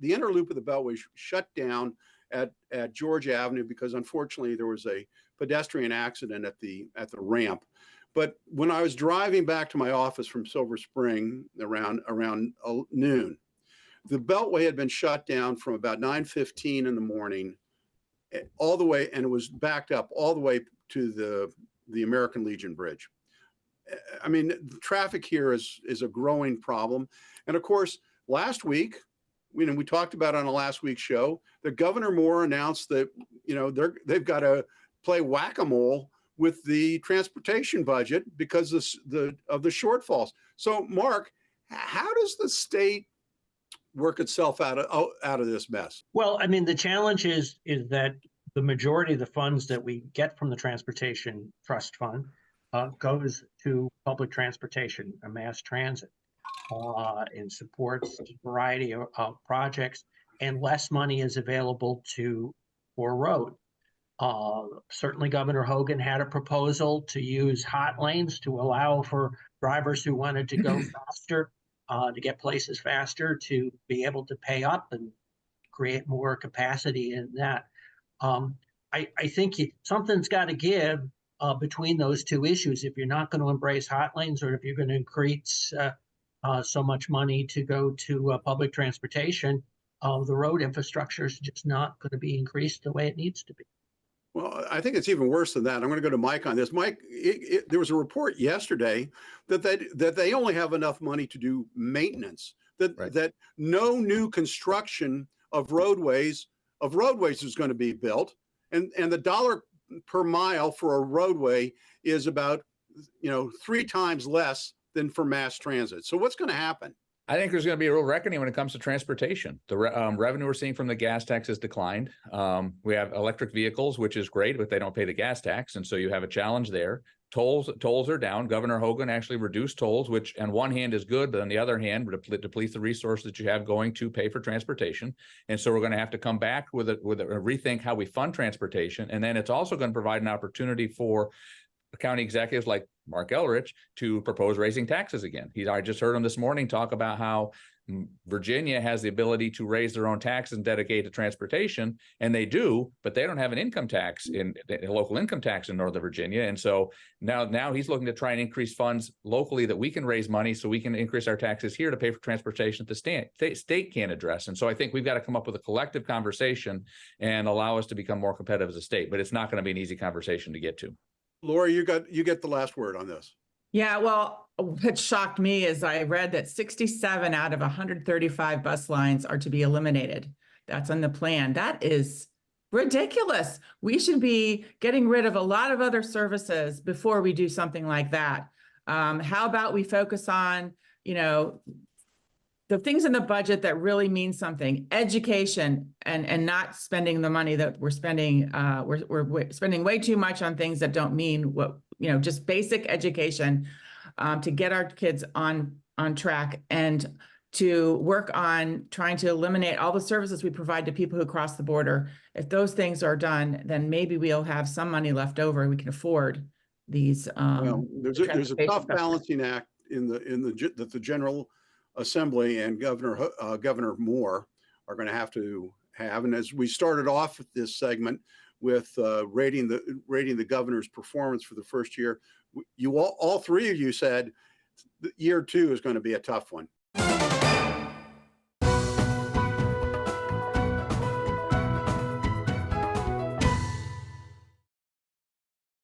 the inner loop of the Beltway shut down at George Avenue because unfortunately there was a pedestrian accident at the ramp. But when I was driving back to my office from Silver Spring around noon, the Beltway had been shut down from about 9:15 in the morning all the way, and it was backed up all the way to the American Legion Bridge. I mean, traffic here is a growing problem. And of course, last week, we talked about on a last week's show that Governor Moore announced that, they've got to play whack-a-mole with the transportation budget because of the shortfalls. So, Mark, how does the state work itself out of this mess? Well, I mean, the challenge is that the majority of the funds that we get from the Transportation Trust Fund goes to public transportation, mass transit, and supports a variety of projects, and less money is available for road. Certainly, Governor Hogan had a proposal to use hot lanes to allow for drivers who wanted to go faster, to get places faster, to be able to pay up and create more capacity in that. I think something's got to give between those two issues. If you're not going to embrace hot lanes, or if you're going to increase so much money to go to public transportation, the road infrastructure is just not going to be increased the way it needs to be. Well, I think it's even worse than that. I'm going to go to Mike on this. Mike, there was a report yesterday that they only have enough money to do maintenance, that no new construction of roadways is going to be built. And the dollar per mile for a roadway is about 3 times less than for mass transit. So what's going to happen? I think there's going to be a real reckoning when it comes to transportation. The revenue we're seeing from the gas tax has declined. We have electric vehicles, which is great, but they don't pay the gas tax. And so you have a challenge there. Tolls are down. Governor Hogan actually reduced tolls, which on one hand is good, but on the other hand, depletes the resource that you have going to pay for transportation. And so we're going to have to come back with a rethink how we fund transportation. And then it's also going to provide an opportunity for county executives like Mark Elrich to propose raising taxes again. I just heard him this morning talk about how Virginia has the ability to raise their own taxes and dedicate to transportation, and they do, but they don't have an income tax a local income tax in Northern Virginia. And so now he's looking to try and increase funds locally that we can raise money so we can increase our taxes here to pay for transportation that the state can't address. And so I think we've got to come up with a collective conversation and allow us to become more competitive as a state, but it's not going to be an easy conversation to get to. Laurie, you get the last word on this. Yeah, well, what shocked me is I read that 67 out of 135 bus lines are to be eliminated. That's on the plan. That is ridiculous. We should be getting rid of a lot of other services before we do something like that. How about we focus on, the things in the budget that really mean something, education, and not spending the money that we're spending. We're spending way too much on things that don't mean what, just basic education to get our kids on track, and to work on trying to eliminate all the services we provide to people who cross the border. If those things are done, then maybe we'll have some money left over and we can afford these. There's a tough balancing act in the General Assembly and Governor Moore are going to have. And as we started off this segment with rating the governor's performance for the first year, all three of you said that year 2 is going to be a tough one.